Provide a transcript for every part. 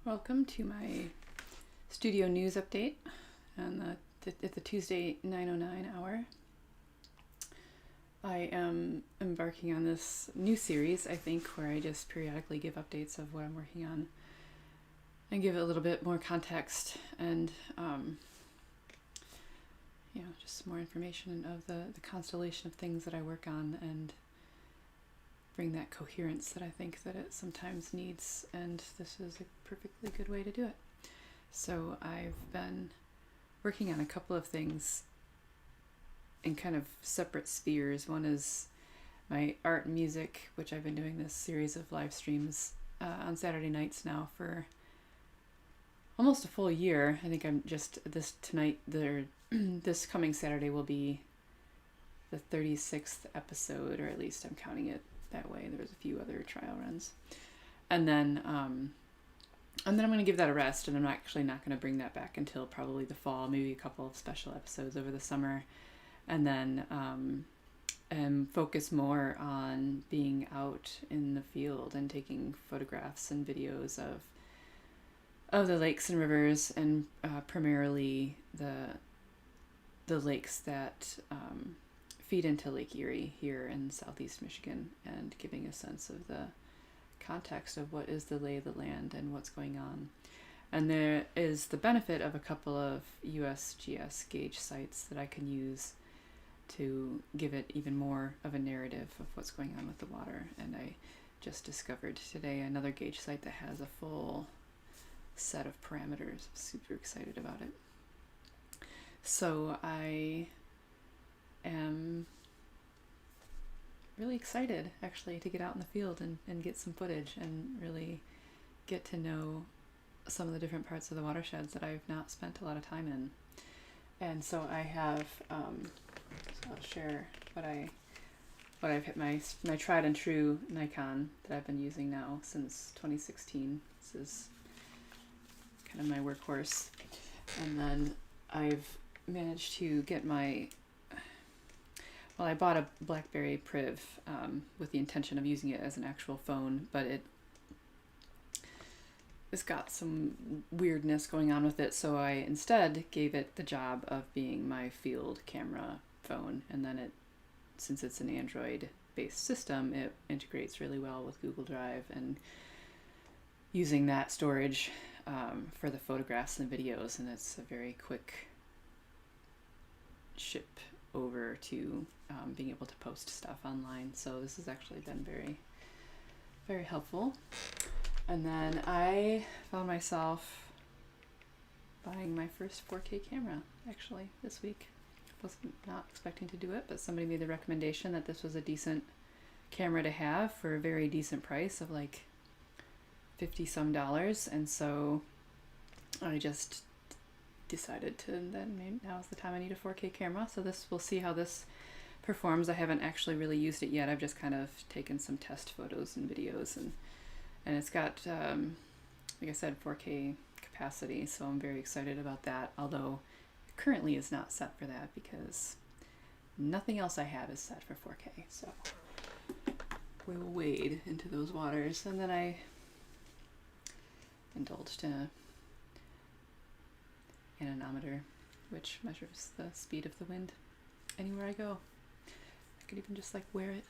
Welcome to my studio news update on the Tuesday 9:09 hour. I am embarking on this new series, I think, where I just periodically give updates of what I'm working on and give it a little bit more context and just more information of the constellation of things that I work on and bring that coherence that I think that it sometimes needs, and this is a perfectly good way to do it. So I've been working on a couple of things in kind of separate spheres. One is my art and music, which I've been doing this series of live streams on Saturday nights now for almost a full year. I think I'm just this coming Saturday will be the 36th episode, or at least I'm counting it that way. There was a few other trial runs, and then I'm going to give that a rest, and I'm actually not going to bring that back until probably the fall, maybe a couple of special episodes over the summer, and then focus more on being out in the field and taking photographs and videos of the lakes and rivers, and primarily the lakes that feed into Lake Erie here in southeast Michigan, and giving a sense of the context of what is the lay of the land and what's going on. And there is the benefit of a couple of USGS gauge sites that I can use to give it even more of a narrative of what's going on with the water. And I just discovered today another gauge site that has a full set of parameters. I'm super excited about it. So I am really excited actually to get out in the field and get some footage and really get to know some of the different parts of the watersheds that I've not spent a lot of time in. And so I have so I'll share what I've hit my tried and true Nikon that I've been using now since 2016. This is kind of my workhorse. And then I've managed to get I bought a BlackBerry Priv with the intention of using it as an actual phone, but it's got some weirdness going on with it, so I instead gave it the job of being my field camera phone. And then since it's an Android-based system, it integrates really well with Google Drive, and using that storage for the photographs and videos, and it's a very quick ship over to being able to post stuff online. So this has actually been very, very helpful. And then I found myself buying my first 4K camera actually this week. I was not expecting to do it, but somebody made the recommendation that this was a decent camera to have for a very decent price of like $50 some, and so I just decided to then maybe now's the time I need a 4K camera. So we'll see how this performs. I haven't actually really used it yet. I've just kind of taken some test photos and videos, and it's got like I said, 4K capacity, so I'm very excited about that, although it currently is not set for that because nothing else I have is set for 4K. So we will wade into those waters. And then I indulged in an anemometer, which measures the speed of the wind anywhere I go. I could even just like wear it.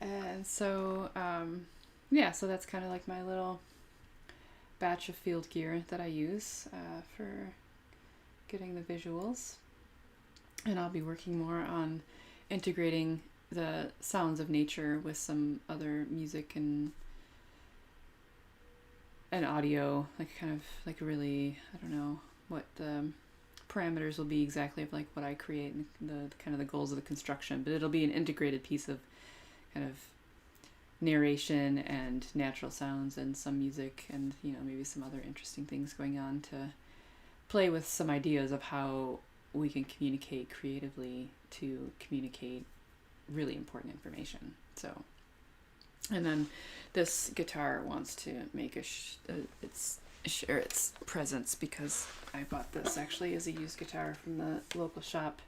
And so so that's kind of like my little batch of field gear that I use for getting the visuals. And I'll be working more on integrating the sounds of nature with some other music and audio, like kind of like really, I don't know what the parameters will be exactly of like what I create and the kind of the goals of the construction, but it'll be an integrated piece of kind of narration and natural sounds and some music and maybe some other interesting things going on to play with some ideas of how we can communicate creatively to communicate really important information. So, and then this guitar wants to make share its presence because I bought this actually as a used guitar from the local shop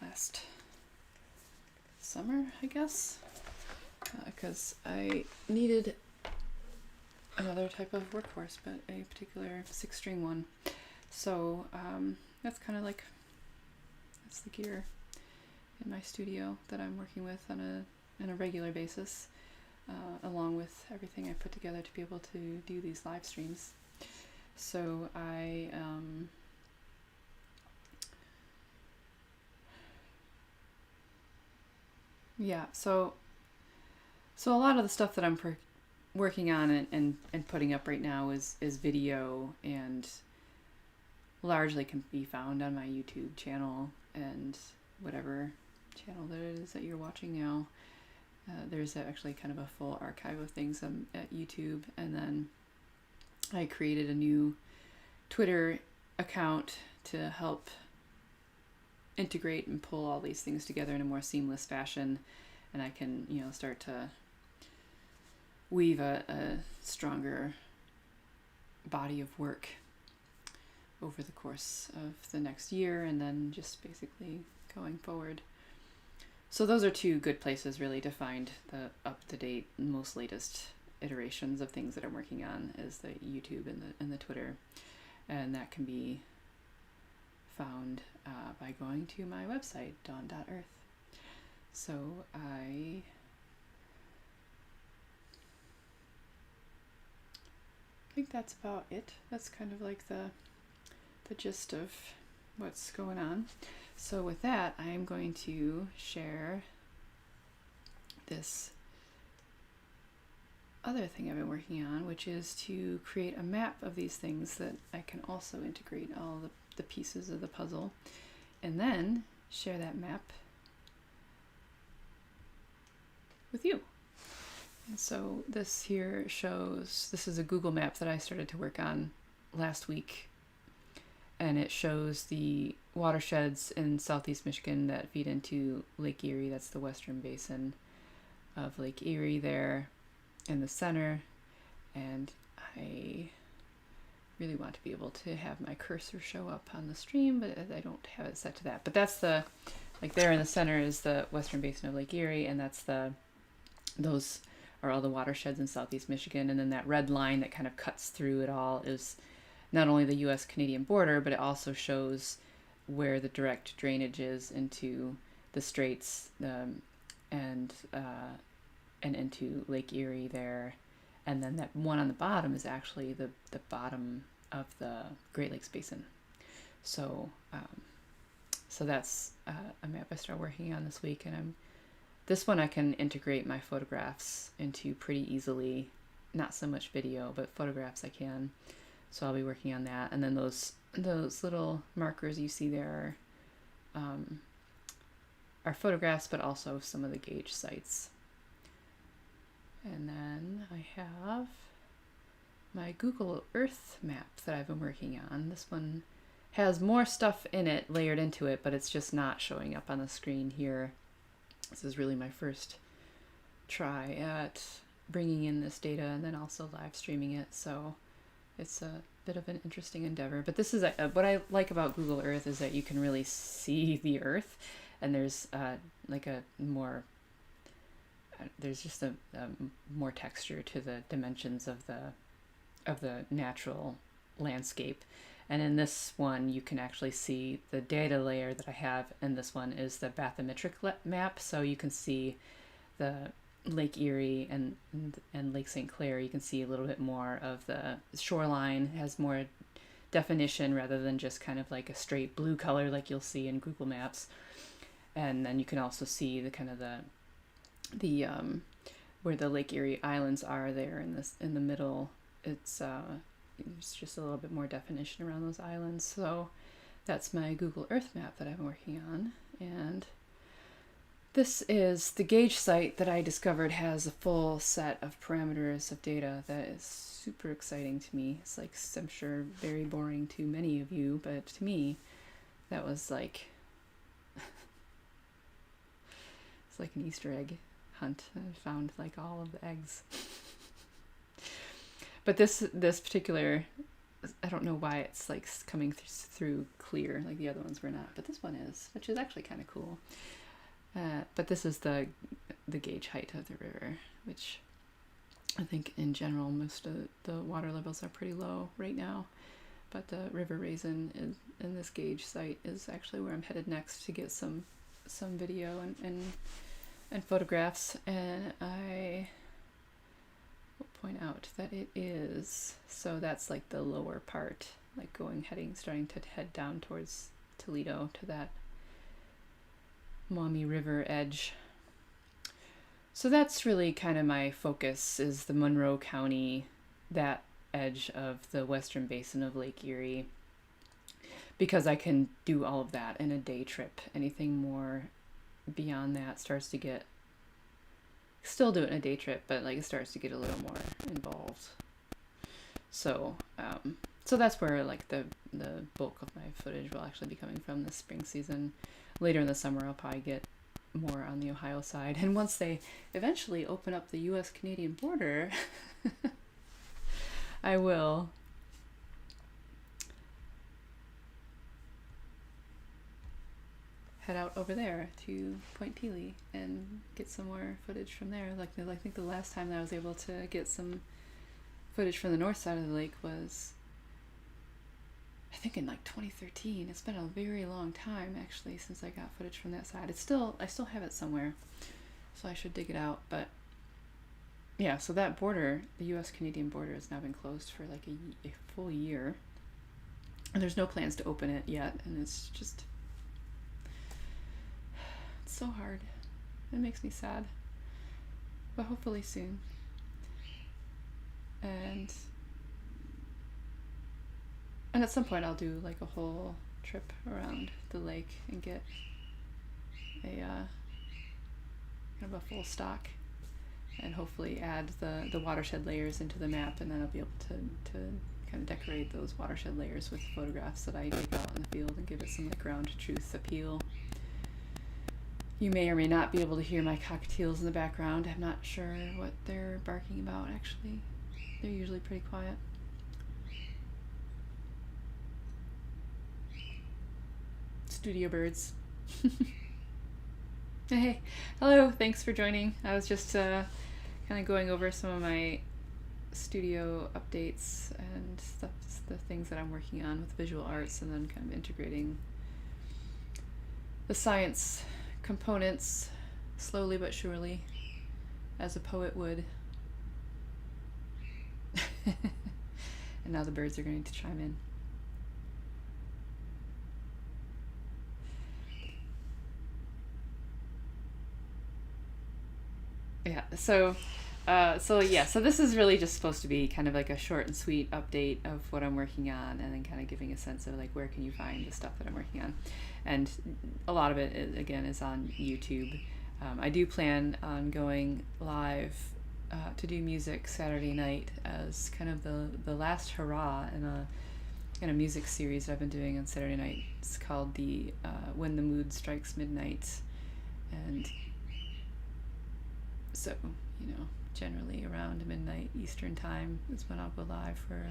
last summer, I guess. because I needed another type of workhorse, but a particular 6-string one. So that's kind of like, that's the gear in my studio that I'm working with on a regular basis, along with everything I put together to be able to do these live streams. So I so a lot of the stuff that I'm working on and putting up right now is video, and largely can be found on my YouTube channel and whatever channel that it is that you're watching now. There's actually kind of a full archive of things at YouTube, and then I created a new Twitter account to help integrate and pull all these things together in a more seamless fashion, and I can, start to weave a stronger body of work over the course of the next year, and then just basically going forward. So those are two good places really to find the up-to-date, most latest iterations of things that I'm working on, is the YouTube and the Twitter, and that can be found by going to my website, dawn.earth. So I think that's about it. That's kind of like the gist of what's going on. So with that, I am going to share this other thing I've been working on, which is to create a map of these things that I can also integrate all the pieces of the puzzle, and then share that map with you. And so this here shows, this is a Google map that I started to work on last week, and it shows the watersheds in southeast Michigan that feed into Lake Erie. That's the western basin of Lake Erie there in the center, and I really want to be able to have my cursor show up on the stream, but I don't have it set to that. But that's like there in the center is the western basin of Lake Erie, and those are all the watersheds in southeast Michigan. And then that red line that kind of cuts through it all is not only the US-Canadian border, but it also shows where the direct drainage is into the straits and into Lake Erie there. And then that one on the bottom is actually the bottom of the Great Lakes Basin. So that's a map I started working on this week, and this one I can integrate my photographs into pretty easily. Not so much video, but photographs I can. So I'll be working on that. And then those little markers you see there are photographs, but also some of the gauge sites. And then I have my Google Earth map that I've been working on. This one has more stuff in it, layered into it, but it's just not showing up on the screen here. This is really my first try at bringing in this data and then also live streaming it. So it's a bit of an interesting endeavor. But this is what I like about Google Earth is that you can really see the Earth, and there's there's just a more texture to the dimensions of the natural landscape. And in this one, you can actually see the data layer that I have in this one is the bathymetric map. So you can see the Lake Erie and Lake St. Clair. You can see a little bit more of the shoreline. It has more definition rather than just kind of like a straight blue color like you'll see in Google Maps. And then you can also see the kind of the where the Lake Erie Islands are there in the middle. It's just a little bit more definition around those islands. So that's my Google Earth map that I'm working on. And this is the gauge site that I discovered has a full set of parameters of data that is super exciting to me. It's like, I'm sure very boring to many of you, but to me, that was like, it's like an Easter egg hunt. I found like all of the eggs. But this particular, I don't know why it's like coming through clear, like the other ones were not, but this one is, which is actually kind of cool. But this is the the gauge height of the river, which I think in general most of the water levels are pretty low right now. But the River Raisin is, in this gauge site is actually where I'm headed next to get some video and photographs. And I will point out that it is, so that's like the lower part, like starting to head down towards Toledo to that Maumee River edge. So that's really kind of my focus, is the Monroe County, that edge of the western basin of Lake Erie, because I can do all of that in a day trip. Anything more beyond that starts to get, still do it in a day trip, but like it starts to get a little more involved. So so that's where like the bulk of my footage will actually be coming from this spring season. Later in the summer I'll probably get more on the Ohio side, and once they eventually open up the US-Canadian border I will head out over there to Point Pelee and get some more footage from there. Like I think the last time that I was able to get some footage from the north side of the lake was, I think, in like 2013. It's been a very long time actually since I got footage from that side. I still have it somewhere, so I should dig it out. But yeah, so that border, the US-Canadian border, has now been closed for like a full year, and there's no plans to open it yet, and it's so hard. It makes me sad, but hopefully soon. And at some point I'll do like a whole trip around the lake and get a kind of a full stock, and hopefully add the watershed layers into the map, and then I'll be able to kind of decorate those watershed layers with photographs that I take out in the field and give it some like ground truth appeal. You may or may not be able to hear my cockatiels in the background. I'm not sure what they're barking about actually. They're usually pretty quiet. Studio birds. Hey, hello, thanks for joining. I was just kind of going over some of my studio updates and stuff, the things that I'm working on with visual arts, and then kind of integrating the science components slowly but surely, as a poet would. And now the birds are going to chime in. Yeah, so this is really just supposed to be kind of like a short and sweet update of what I'm working on, and then kind of giving a sense of like where can you find the stuff that I'm working on. And a lot of it is on YouTube. I do plan on going live to do music Saturday night as kind of the last hurrah in a music series that I've been doing on Saturday night. It's called the When the Mood Strikes Midnight, and so, you know, generally around midnight Eastern time is when I'll go live for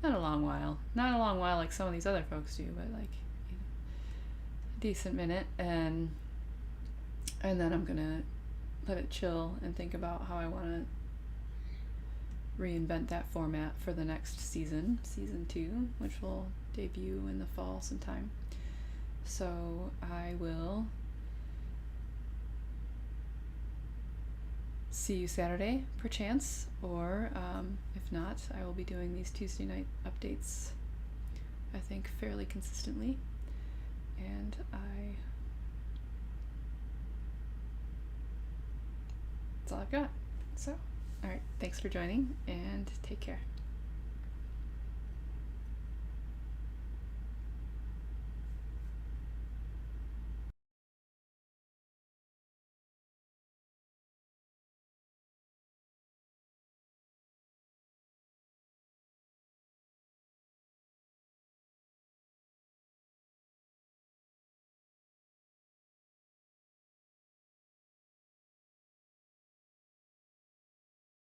not a long while like some of these other folks do, but like, you know, a decent minute, and then I'm gonna let it chill and think about how I want to reinvent that format for the next season 2, which will debut in the fall sometime. So I will see you Saturday, perchance, or if not, I will be doing these Tuesday night updates, I think, fairly consistently. And that's all I've got. So, alright, thanks for joining, and take care.